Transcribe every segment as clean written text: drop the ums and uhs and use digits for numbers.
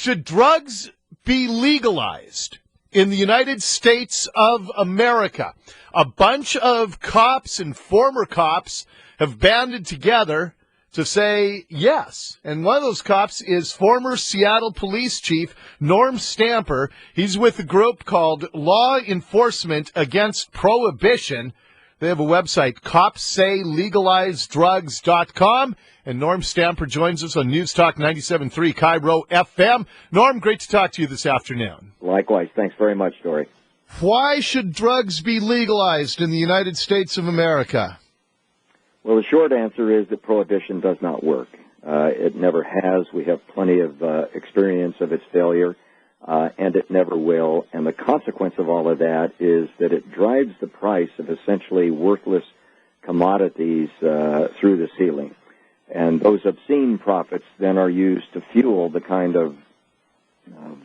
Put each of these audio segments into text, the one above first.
Should drugs be legalized in the United States of America? A bunch of cops and former cops have banded together to say yes. And one of those cops is former Seattle police chief Norm Stamper. He's with a group called Law Enforcement Against Prohibition. They have a website, copssaylegalizedrugs.com. And Norm Stamper joins us on News Talk 97.3 Cairo FM. Norm, great to talk to you this afternoon. Likewise. Thanks very much, Dori. Why should drugs be legalized in the United States of America? Well, the short answer is that prohibition does not work. It never has. We have plenty of experience of its failure, and it never will. And the consequence of all of that is that it drives the price of essentially worthless commodities through the ceiling. And those obscene profits then are used to fuel the kind of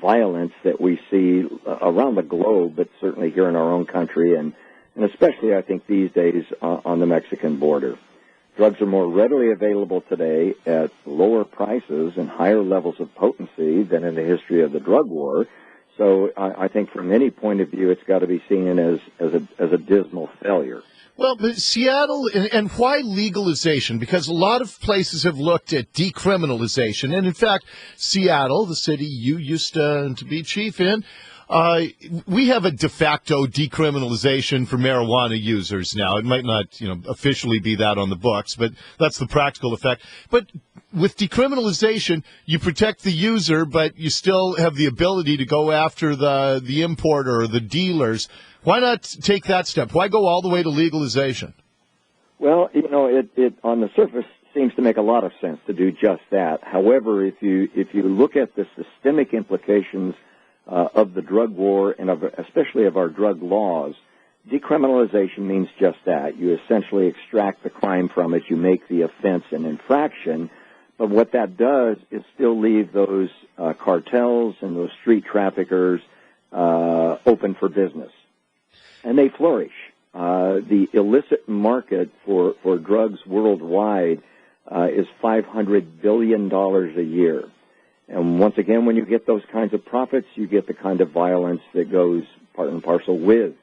violence that we see around the globe, but certainly here in our own country, and especially, I think, these days on the Mexican border. Drugs are more readily available today at lower prices and higher levels of potency than in the history of the drug war. So I think from any point of view, it's got to be seen as a dismal failure. Well, but Seattle, and why legalization? Because a lot of places have looked at decriminalization. And in fact, Seattle, the city you used to be chief in, we have a de facto decriminalization for marijuana users now. It might not, officially be that on the books, but that's the practical effect. But with decriminalization, you protect the user, but you still have the ability to go after the importer or the dealers. Why not take that step? Why go all the way to legalization? Well, it on the surface seems to make a lot of sense to do just that. However, if you look at the systemic implications of the drug war and especially of our drug laws, decriminalization means just that. You essentially extract the crime from it. You make the offense an infraction. But what that does is still leave those cartels and those street traffickers open for business. And they flourish. The illicit market for drugs worldwide is $500 billion a year. And once again, when you get those kinds of profits, you get the kind of violence that goes part and parcel with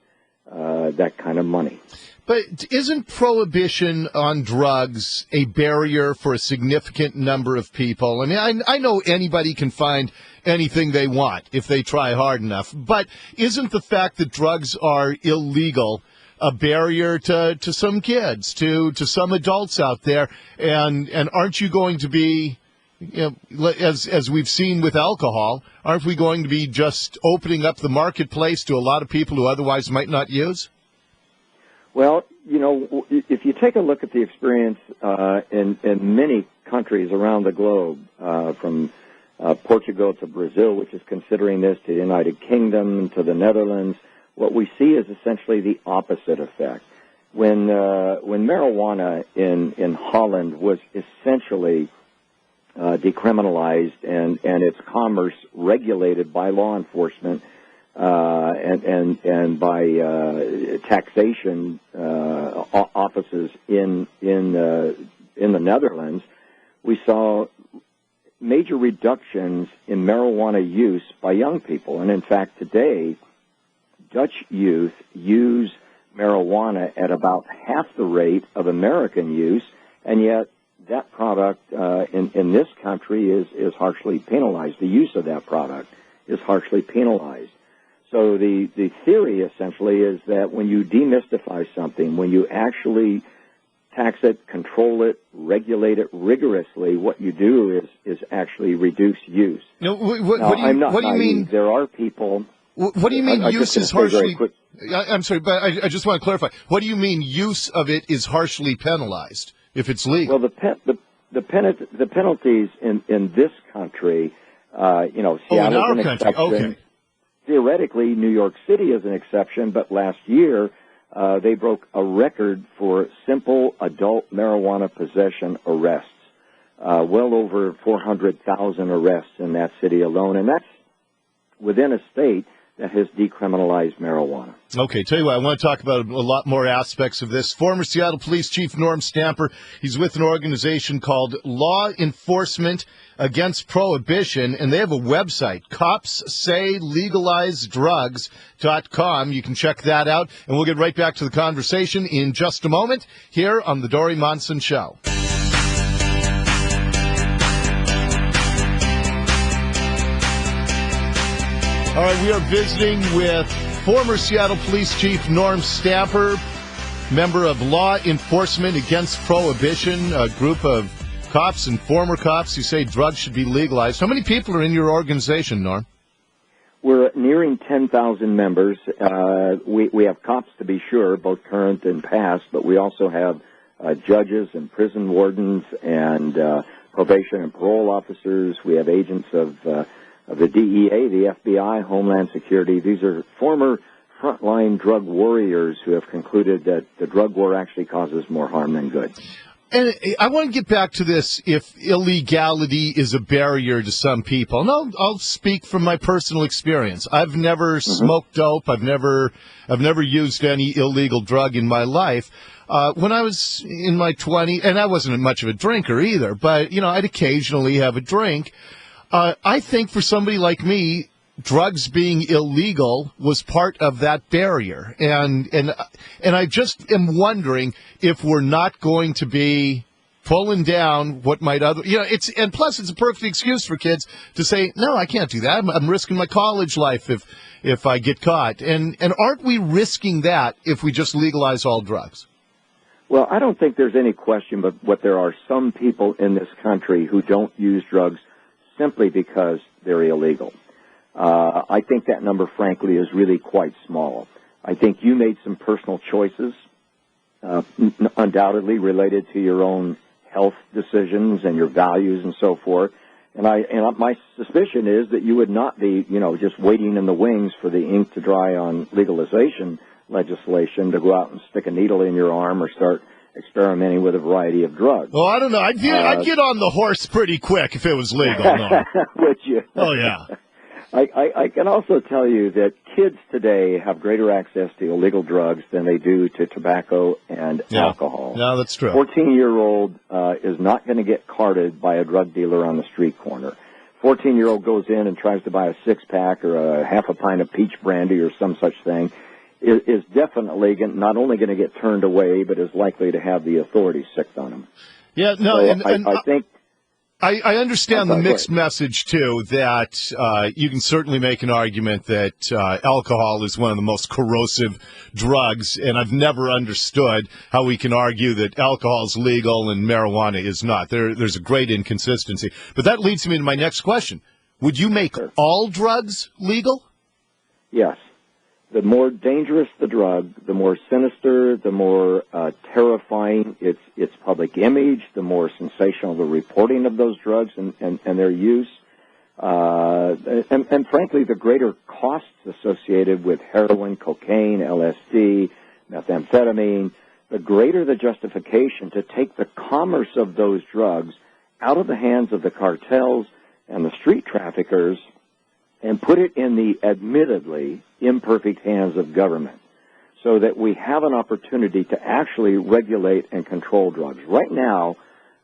that kind of money. But isn't prohibition on drugs a barrier for a significant number of people? I mean, I know anybody can find anything they want if they try hard enough, but isn't the fact that drugs are illegal a barrier to some kids, to some adults out there? And aren't you going to be, as we've seen with alcohol, aren't we going to be just opening up the marketplace to a lot of people who otherwise might not use? Well, if you take a look at the experience in many countries around the globe, from Portugal to Brazil, which is considering this, to the United Kingdom, to the Netherlands, what we see is essentially the opposite effect. When marijuana in Holland was essentially decriminalized and its commerce regulated by law enforcement and by taxation offices in the Netherlands, we saw major reductions in marijuana use by young people. And in fact, today, Dutch youth use marijuana at about half the rate of American use, and yet that product in this country is harshly penalized. The use of that product is harshly penalized. So the theory essentially is that when you demystify something, when you actually tax it, control it, regulate it rigorously, what you do is actually reduce use. No, what do you mean? There are people. What do you mean use is harshly? I'm sorry, but I just want to clarify. What do you mean use of it is harshly penalized if it's legal? Well, the penalties in this country, Seattle is an exception. Okay. Theoretically, New York City is an exception, but last year they broke a record for simple adult marijuana possession arrests. Well over 400,000 arrests in that city alone, and that's within a state that has decriminalized marijuana. Okay, tell you what, I want to talk about a lot more aspects of this. Former Seattle Police Chief Norm Stamper, he's with an organization called Law Enforcement Against Prohibition, and they have a website, copssaylegalizedrugs.com. You can check that out, and we'll get right back to the conversation in just a moment here on the Dori Monson Show. All right, we are visiting with former Seattle Police Chief Norm Stamper, member of Law Enforcement Against Prohibition, a group of cops and former cops who say drugs should be legalized. How many people are in your organization, Norm? We're nearing 10,000 members. We have cops, to be sure, both current and past, but we also have judges and prison wardens and probation and parole officers. We have agents of the DEA, the FBI, Homeland Security. These are former frontline drug warriors who have concluded that the drug war actually causes more harm than good. And I want to get back to this, if illegality is a barrier to some people. And I'll speak from my personal experience. I've never smoked dope. I've never used any illegal drug in my life. When I was in my 20s, and I wasn't much of a drinker either, but, I'd occasionally have a drink. I think for somebody like me, drugs being illegal was part of that barrier. And I just am wondering if we're not going to be pulling down what might and plus it's a perfect excuse for kids to say, no, I can't do that. I'm risking my college life if I get caught. And aren't we risking that if we just legalize all drugs? Well, I don't think there's any question but there are some people in this country who don't use drugs simply because they're illegal. I think that number, frankly, is really quite small. I think you made some personal choices, undoubtedly related to your own health decisions and your values and so forth. And my suspicion is that you would not be, just waiting in the wings for the ink to dry on legalization legislation to go out and stick a needle in your arm or start experimenting with a variety of drugs. Well, I don't know. I'd get on the horse pretty quick if it was legal. No. Would you? Oh, yeah. I can also tell you that kids today have greater access to illegal drugs than they do to tobacco and alcohol. No, that's true. 14-year-old is not going to get carted by a drug dealer on the street corner. 14-year-old goes in and tries to buy a six-pack or a half a pint of peach brandy or some such thing, is definitely not only going to get turned away, but is likely to have the authorities sicked on him. Yeah, no, so and I think... I understand the mixed message, too, that you can certainly make an argument that alcohol is one of the most corrosive drugs, and I've never understood how we can argue that alcohol is legal and marijuana is not. There's a great inconsistency. But that leads me to my next question. Would you make all drugs legal? Yes. The more dangerous the drug, the more sinister, the more terrifying its public image, the more sensational the reporting of those drugs and their use. And frankly, the greater costs associated with heroin, cocaine, LSD, methamphetamine, the greater the justification to take the commerce of those drugs out of the hands of the cartels and the street traffickers and put it in the admittedly imperfect hands of government so that we have an opportunity to actually regulate and control drugs. Right now,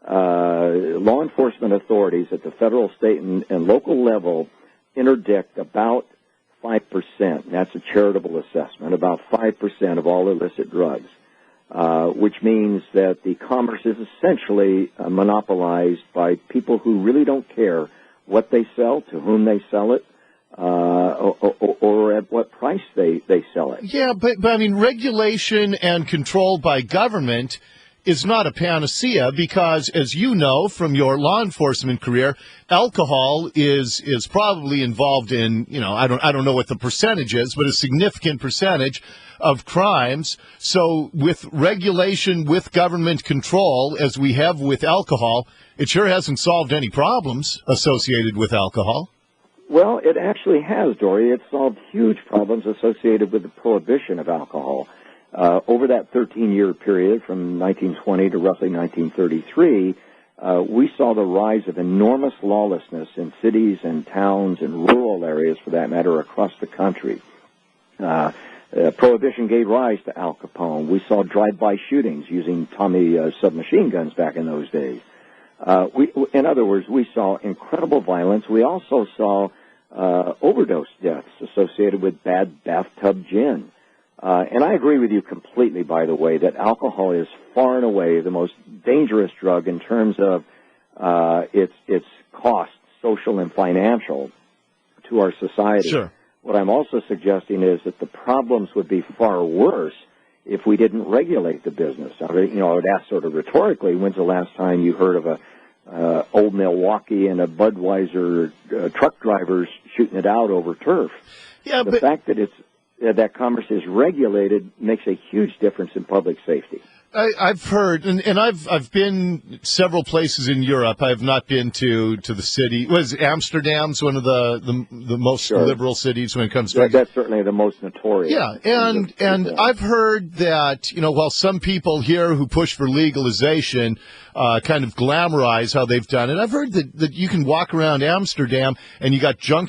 law enforcement authorities at the federal, state, and local level interdict about 5%. That's a charitable assessment, about 5% of all illicit drugs, which means that the commerce is essentially monopolized by people who really don't care what they sell, to whom they sell it, or at what price they sell it. Yeah, but I mean, regulation and control by government is not a panacea because, as you know from your law enforcement career, alcohol is probably involved in, I don't know what the percentage is, but a significant percentage of crimes. So with regulation, with government control, as we have with alcohol, it sure hasn't solved any problems associated with alcohol. Well, it actually has, Dori. It's solved huge problems associated with the prohibition of alcohol. Over that 13-year period from 1920 to roughly 1933, we saw the rise of enormous lawlessness in cities and towns and rural areas, for that matter, across the country. Prohibition gave rise to Al Capone. We saw drive-by shootings using Tommy submachine guns back in those days. In other words, we saw incredible violence. We also saw overdose deaths associated with bad bathtub gin. And I agree with you completely, by the way, that alcohol is far and away the most dangerous drug in terms of its cost, social and financial, to our society. Sure. What I'm also suggesting is that the problems would be far worse if we didn't regulate the business. I would ask sort of rhetorically, when's the last time you heard of a Old Milwaukee and a Budweiser truck drivers shooting it out over turf? Yeah, the fact that that commerce is regulated makes a huge difference in public safety. I've heard, and I've been several places in Europe. I have not been to the city. Was Amsterdam's one of the most Sure. liberal cities when it comes to that's certainly the most notorious. Yeah, and I've heard that, while some people here who push for legalization kind of glamorize how they've done it, I've heard that you can walk around Amsterdam and you got junkie